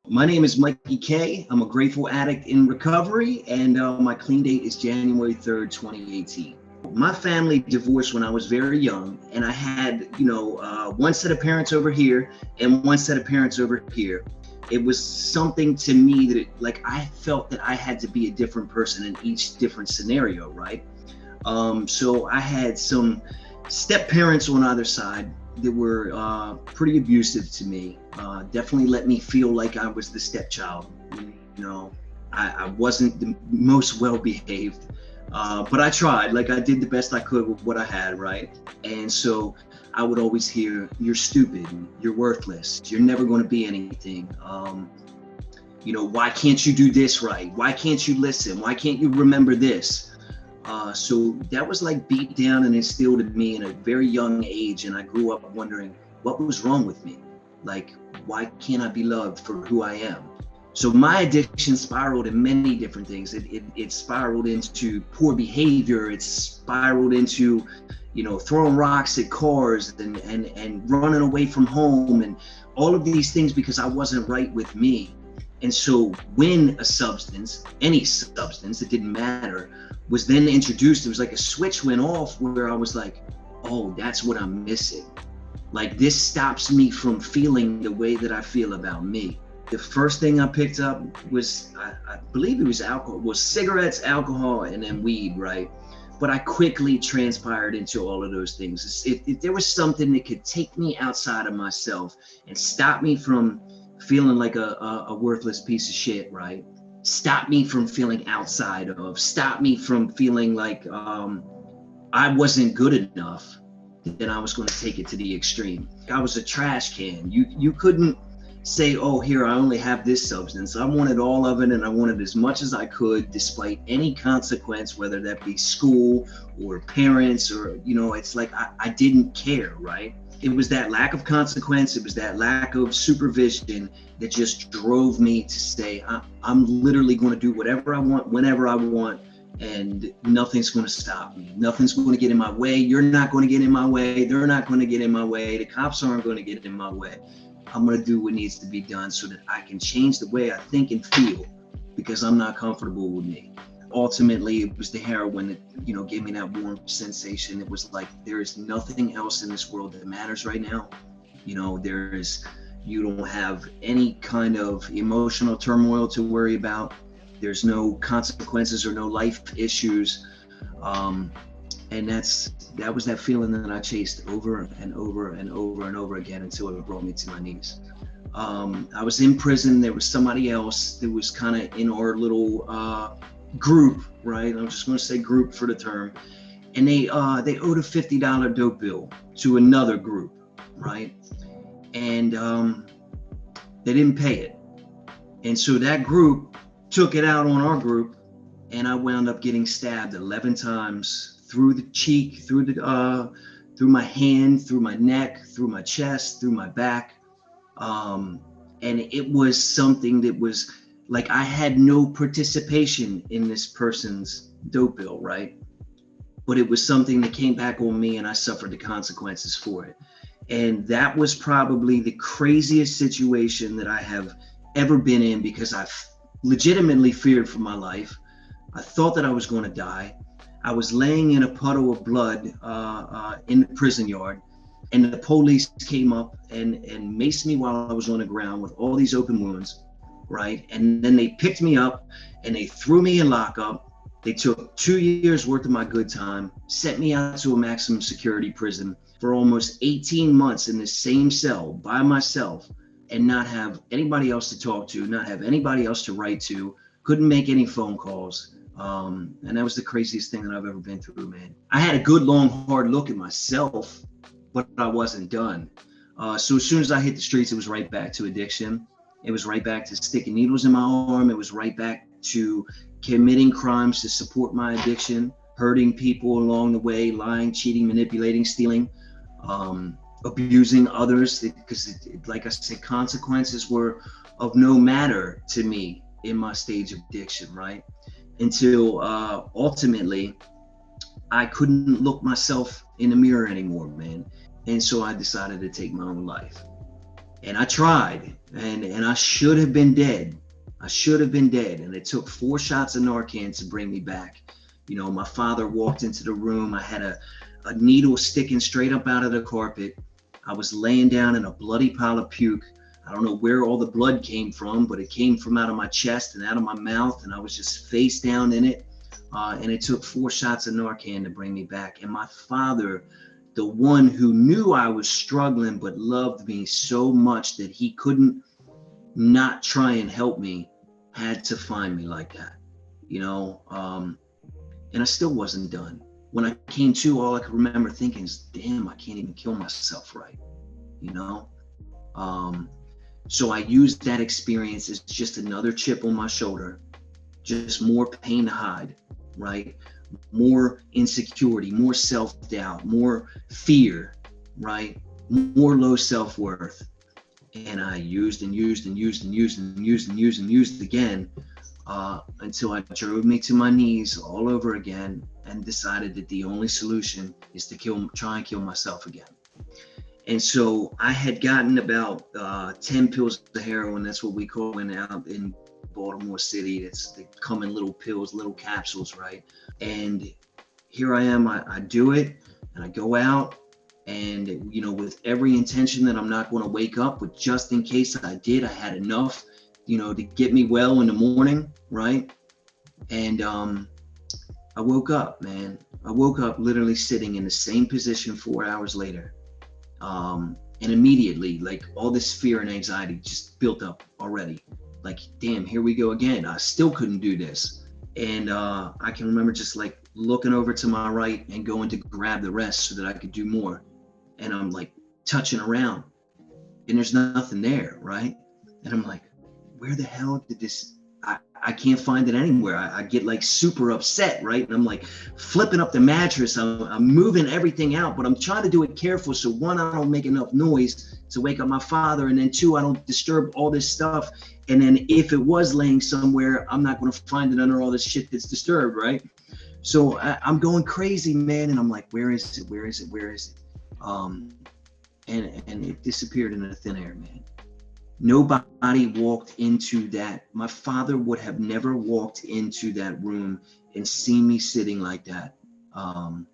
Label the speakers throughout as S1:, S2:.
S1: My name is Mikey K. I'm a grateful addict in recovery, and my clean date is January 3rd, 2018. My family divorced when I was very young, and I had, one set of parents over here and one set of parents over here. It was something to me that, I felt that I had to be a different person in each different scenario, right? So I had some step parents on either side that were pretty abusive to me. Definitely let me feel like I was the stepchild. You know, I wasn't the most well behaved, but I tried. Like I did the best I could with what I had, right? And so I would always hear, "You're stupid. You're worthless. You're never going to be anything." Why can't you do this right? Why can't you listen? Why can't you remember this? So that was like beat down and instilled in me in a very young age. And I grew up wondering what was wrong with me. Like, why can't I be loved for who I am? So my addiction spiraled in many different things. It spiraled into poor behavior. It spiraled into, throwing rocks at cars and running away from home and all of these things because I wasn't right with me. And so when a substance, any substance, it didn't matter, was then introduced, it was like a switch went off where I was like, oh, that's what I'm missing. Like this stops me from feeling the way that I feel about me. The first thing I picked up was, I believe it was alcohol, was cigarettes, alcohol, and then weed, right? But I quickly transpired into all of those things. If there was something that could take me outside of myself and stop me from feeling like a worthless piece of shit, right? Stop me from feeling outside of, stop me from feeling like I wasn't good enough, then I was going to take it to the extreme. I was a trash can. You couldn't say, oh, here, I only have this substance. I wanted all of it, and I wanted as much as I could, despite any consequence, whether that be school or parents or, it's like I didn't care, right? It was that lack of consequence. It was that lack of supervision that just drove me to say, I'm literally going to do whatever I want, whenever I want, and nothing's going to stop me. Nothing's going to get in my way. You're not going to get in my way. They're not going to get in my way. The cops aren't going to get in my way. I'm going to do what needs to be done so that I can change the way I think and feel because I'm not comfortable with me. Ultimately, it was the heroin that, gave me that warm sensation. It was like, there is nothing else in this world that matters right now. You don't have any kind of emotional turmoil to worry about. There's no consequences or no life issues. And that was that feeling that I chased over and over and over and over again until it brought me to my knees. I was in prison. There was somebody else that was kind of in our little group, right? I'm just going to say group for the term. And they owed a $50 dope bill to another group, right? And they didn't pay it. And so that group took it out on our group, and I wound up getting stabbed 11 times through the cheek, through my hand, through my neck, through my chest, through my back. And it was something that was like I had no participation in this person's dope bill, right? But it was something that came back on me, and I suffered the consequences for it. And that was probably the craziest situation that I have ever been in because I legitimately feared for my life. I thought that I was going to die. I was laying in a puddle of blood in the prison yard, and the police came up and maced me while I was on the ground with all these open wounds, right? And then they picked me up and they threw me in lockup. They took 2 years worth of my good time, sent me out to a maximum security prison for almost 18 months in the same cell by myself and not have anybody else to talk to, not have anybody else to write to, couldn't make any phone calls. And that was the craziest thing that I've ever been through, man. I had a good, long, hard look at myself, but I wasn't done. So as soon as I hit the streets, it was right back to addiction. It was right back to sticking needles in my arm. It was right back to committing crimes to support my addiction, hurting people along the way, lying, cheating, manipulating, stealing, abusing others. Because, like I said, consequences were of no matter to me in my stage of addiction, right? Until ultimately, I couldn't look myself in the mirror anymore, man. And so I decided to take my own life. And I tried, and I should have been dead. I should have been dead. And it took 4 shots of Narcan to bring me back. You know, my father walked into the room. I had a needle sticking straight up out of the carpet. I was laying down in a bloody pile of puke. I don't know where all the blood came from, but it came from out of my chest and out of my mouth, and I was just face down in it. And it took 4 shots of Narcan to bring me back. And my father, the one who knew I was struggling but loved me so much that he couldn't not try and help me, had to find me like that, you know. And I still wasn't done. When I came to, all I could remember thinking is, damn, I can't even kill myself right, you know? So I used that experience as just another chip on my shoulder, just more pain to hide, right? More insecurity, more self-doubt, more fear, right? More low self-worth. And I used and used and used and used and used and used and used again, until it drove me to my knees all over again, and decided that the only solution is to try and kill myself again. And so I had gotten about 10 pills of heroin. That's what we call it out in Baltimore City. They come in little pills, little capsules, right? And here I am, I do it, and I go out, and, you know, with every intention that I'm not going to wake up, but just in case I did, I had enough, you know, to get me well in the morning, right? And I woke up, man. I woke up literally sitting in the same position 4 hours later. And immediately, like, all this fear and anxiety just built up already. Like, damn, here we go again. I still couldn't do this. And I can remember just like looking over to my right and going to grab the rest so that I could do more. And I'm like touching around, and there's nothing there, right? And I'm like, where the hell did this? I can't find it anywhere. I get like super upset, right? And I'm like flipping up the mattress. I'm moving everything out, but I'm trying to do it careful. So 1, I don't make enough noise to wake up my father. And then 2, I don't disturb all this stuff. And then if it was laying somewhere, I'm not going to find it under all this shit that's disturbed, right? So I'm going crazy, man. And I'm like, where is it? Where is it? Where is it? And it disappeared into thin air, man. Nobody walked into that. My father would have never walked into that room and seen me sitting like that, and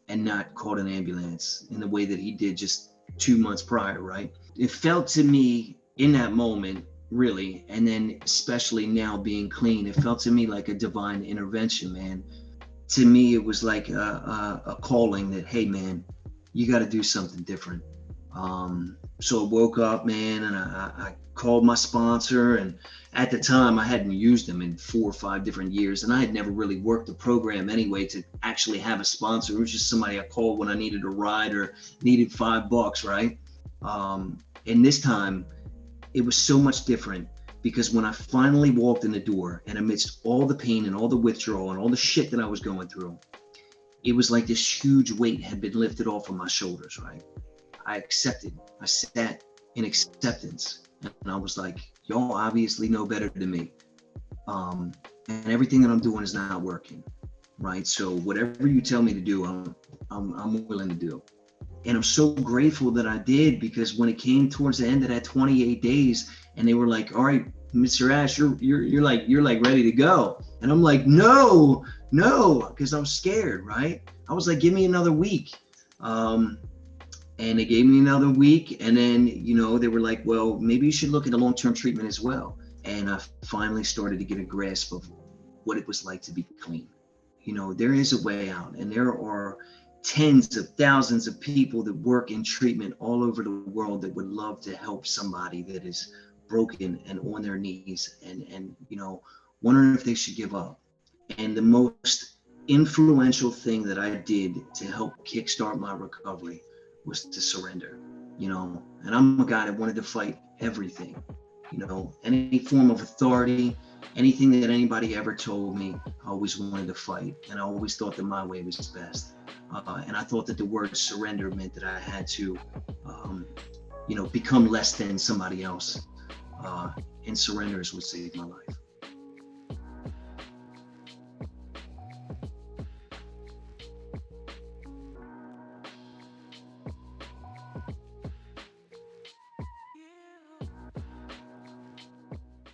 S1: not called an ambulance in the way that he did just 2 months prior, right? It felt to me in that moment, really, and then especially now being clean, it felt to me like a divine intervention, man. To me, it was like a calling that, hey, man, you got to do something different. So I woke up, man, and I called my sponsor. And at the time, I hadn't used them in 4 or 5 different years, and I had never really worked the program anyway to actually have a sponsor. It was just somebody I called when I needed a ride or needed $5, right? And this time, it was so much different, because when I finally walked in the door, and amidst all the pain and all the withdrawal and all the shit that I was going through, it was like this huge weight had been lifted off of my shoulders, right? I accepted. I sat in acceptance, and I was like, y'all obviously know better than me. And everything that I'm doing is not working, right? So whatever you tell me to do, I'm willing to do. And I'm so grateful that I did, because when it came towards the end of that 28 days, and they were like, all right, Mr. Ash, you're like ready to go. And I'm like, no, because I'm scared, right? I was like, give me another week. And they gave me another week. And then, you know, they were like, well, maybe you should look at a long-term treatment as well. And I finally started to get a grasp of what it was like to be clean. You know, there is a way out, and there are tens of thousands of people that work in treatment all over the world that would love to help somebody that is broken and on their knees and you know, wondering if they should give up. And the most influential thing that I did to help kickstart my recovery was to surrender, you know. And I'm a guy that wanted to fight everything, you know, any form of authority, anything that anybody ever told me, I always wanted to fight. And I always thought that my way was best. And I thought that the word surrender meant that I had to, you know, become less than somebody else. And surrender is what saved my life.